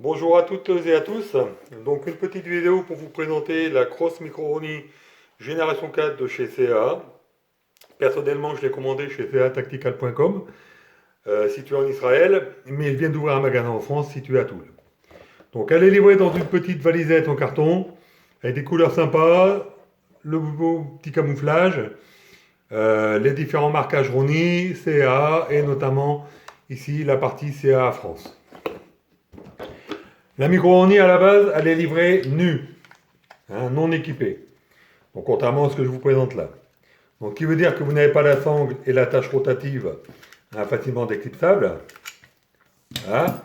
Bonjour à toutes et à tous. Donc une petite vidéo pour vous présenter la Cross Micro-Roni Génération 4 de chez CA. Personnellement, je l'ai commandé chez CAtactical.com, situé en Israël, mais il vient d'ouvrir un magasin en France situé à Toul. Donc elle est livrée dans une petite valisette en carton, avec des couleurs sympas, le beau petit camouflage, les différents marquages Roni, CA et notamment ici la partie CA France. La micro-ondes à la base, elle est livrée nue, non équipée. Donc contrairement à ce que je vous présente là. Donc qui veut dire que vous n'avez pas la sangle et la tâche rotative facilement déclipsable. Voilà.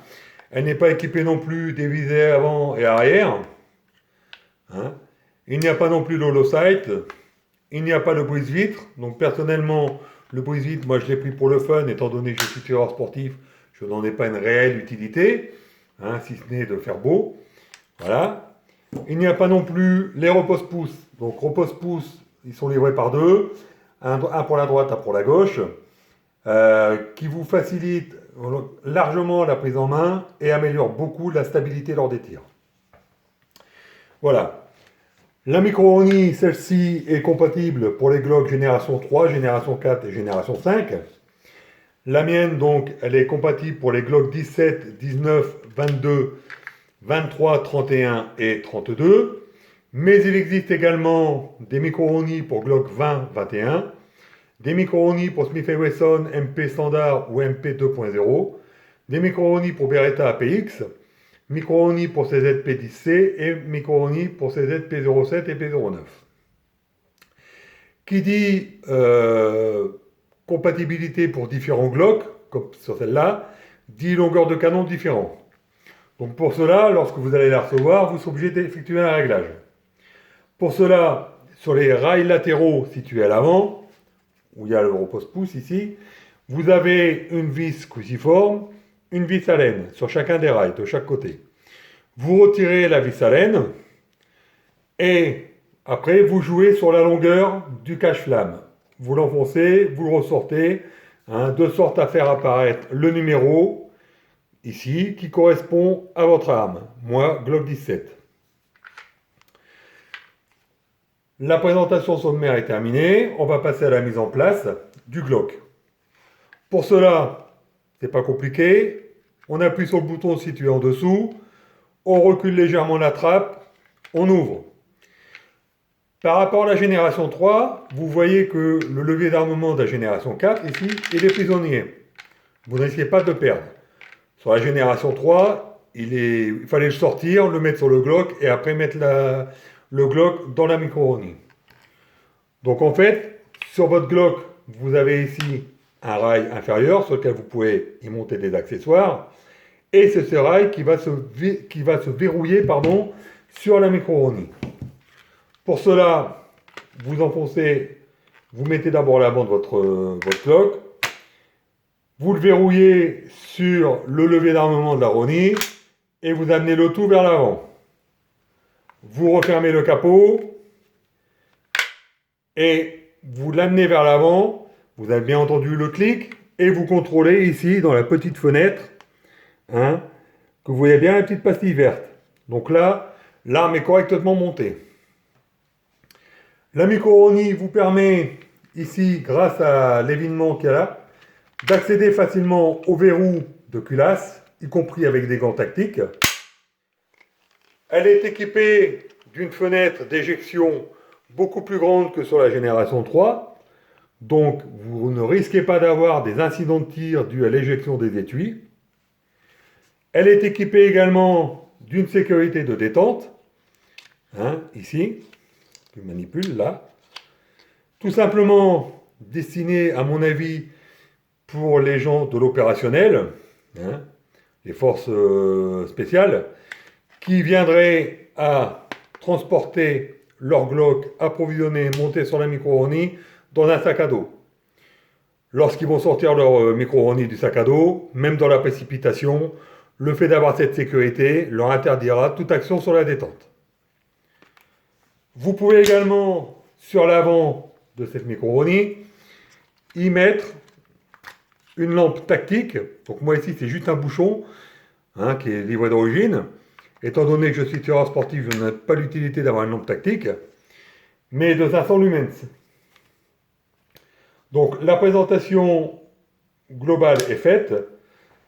Elle n'est pas équipée non plus des visées avant et arrière. Hein. Il n'y a pas non plus l'holosight. Il n'y a pas le brise-vitre. Donc personnellement, le brise-vitre, moi je l'ai pris pour le fun, étant donné que je suis tireur sportif, je n'en ai pas une réelle utilité, si ce n'est de faire beau. Voilà. Il n'y a pas non plus les repose-pouces. Donc repose-pouces, ils sont livrés par deux, un pour la droite, un pour la gauche, qui vous facilitent largement la prise en main et améliorent beaucoup la stabilité lors des tirs. Voilà. La micro-Roni, celle-ci est compatible pour les Glock génération 3, génération 4 et génération 5. La mienne, donc, elle est compatible pour les Glock 17, 19, 22, 23, 31 et 32. Mais il existe également des micro-Roni pour Glock 20, 21, des micro-Roni pour Smith & Wesson MP standard ou MP 2.0, des micro-Roni pour Beretta APX, micro-Roni pour CZ P10C et micro-Roni pour CZ P07 et P09. Qui dit compatibilité pour différents Glock, comme sur celle-là, dit longueur de canon différent. Donc pour cela, lorsque vous allez la recevoir, vous serez obligé d'effectuer un réglage. Pour cela, sur les rails latéraux situés à l'avant, où il y a le repose-pouce ici, vous avez une vis cruciforme, une vis à laine sur chacun des rails, de chaque côté. Vous retirez la vis à laine et après vous jouez sur la longueur du cache-flamme. Vous l'enfoncez, vous le ressortez, de sorte à faire apparaître le numéro ici qui correspond à votre arme. Moi, Glock 17. La présentation sommaire est terminée. On va passer à la mise en place du Glock. Pour cela, c'est pas compliqué. On appuie sur le bouton situé en dessous. On recule légèrement la trappe. On ouvre. Par rapport à la génération 3, vous voyez que le levier d'armement de la génération 4, ici, il est prisonnier. Vous ne risquez pas de le perdre. Sur la génération 3, il fallait le sortir, le mettre sur le Glock et après mettre le Glock dans la micro-Roni. Donc en fait, sur votre Glock, vous avez ici un rail inférieur sur lequel vous pouvez y monter des accessoires. Et c'est ce rail qui va se verrouiller sur la micro-Roni. Pour cela, vous enfoncez, vous mettez d'abord l'avant de votre Glock. Vous le verrouillez sur le levier d'armement de la Roni et vous amenez le tout vers l'avant. Vous refermez le capot et vous l'amenez vers l'avant. Vous avez bien entendu le clic et vous contrôlez ici dans la petite fenêtre que vous voyez bien la petite pastille verte. Donc là, l'arme est correctement montée. La micro-Roni vous permet ici, grâce à l'évinement qu'il y a là, d'accéder facilement au verrou de culasse, y compris avec des gants tactiques. Elle est équipée d'une fenêtre d'éjection beaucoup plus grande que sur la génération 3. Donc, vous ne risquez pas d'avoir des incidents de tir dus à l'éjection des étuis. Elle est équipée également d'une sécurité de détente. Ici, je manipule là. Tout simplement destinée, à mon avis, pour les gens de l'opérationnel, les forces spéciales, qui viendraient à transporter leur Glock approvisionné, monté sur la micro-Roni, dans un sac à dos. Lorsqu'ils vont sortir leur micro-Roni du sac à dos, même dans la précipitation, le fait d'avoir cette sécurité leur interdira toute action sur la détente. Vous pouvez également, sur l'avant de cette micro-Roni, y mettre une lampe tactique. Donc moi ici c'est juste un bouchon hein, qui est livret d'origine. Étant donné que je suis tireur sportif, je n'ai pas l'utilité d'avoir une lampe tactique, mais de 500 lumens. Donc la présentation globale est faite,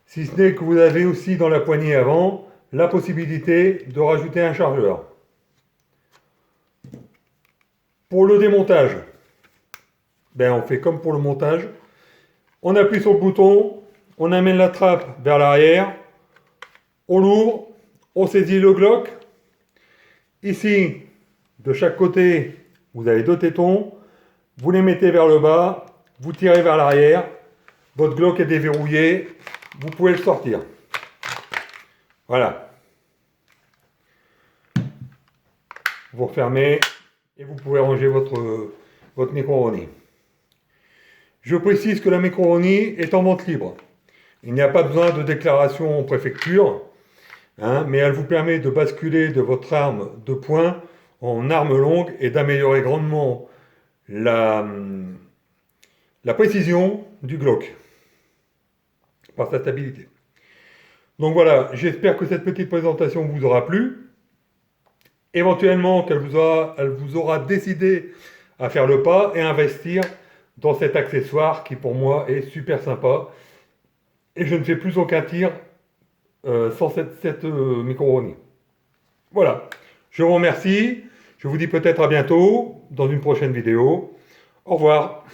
si ce n'est que vous avez aussi dans la poignée avant la possibilité de rajouter un chargeur. Pour le démontage, ben on fait comme pour le montage. On appuie sur le bouton, on amène la trappe vers l'arrière, on l'ouvre, on saisit le Glock. Ici, de chaque côté, vous avez deux tétons. Vous les mettez vers le bas, vous tirez vers l'arrière. Votre Glock est déverrouillé, vous pouvez le sortir. Voilà. Vous refermez et vous pouvez ranger votre Micro-Roni. Je précise que la Micro-Roni est en vente libre. Il n'y a pas besoin de déclaration en préfecture, hein, mais elle vous permet de basculer de votre arme de poing en arme longue et d'améliorer grandement la précision du Glock par sa stabilité. Donc voilà, j'espère que cette petite présentation vous aura plu. Éventuellement qu'elle vous aura décidé à faire le pas et investir dans cet accessoire qui pour moi est super sympa. Et je ne fais plus aucun tir sans cette Micro-Roni. Voilà, je vous remercie. Je vous dis peut-être à bientôt dans une prochaine vidéo. Au revoir.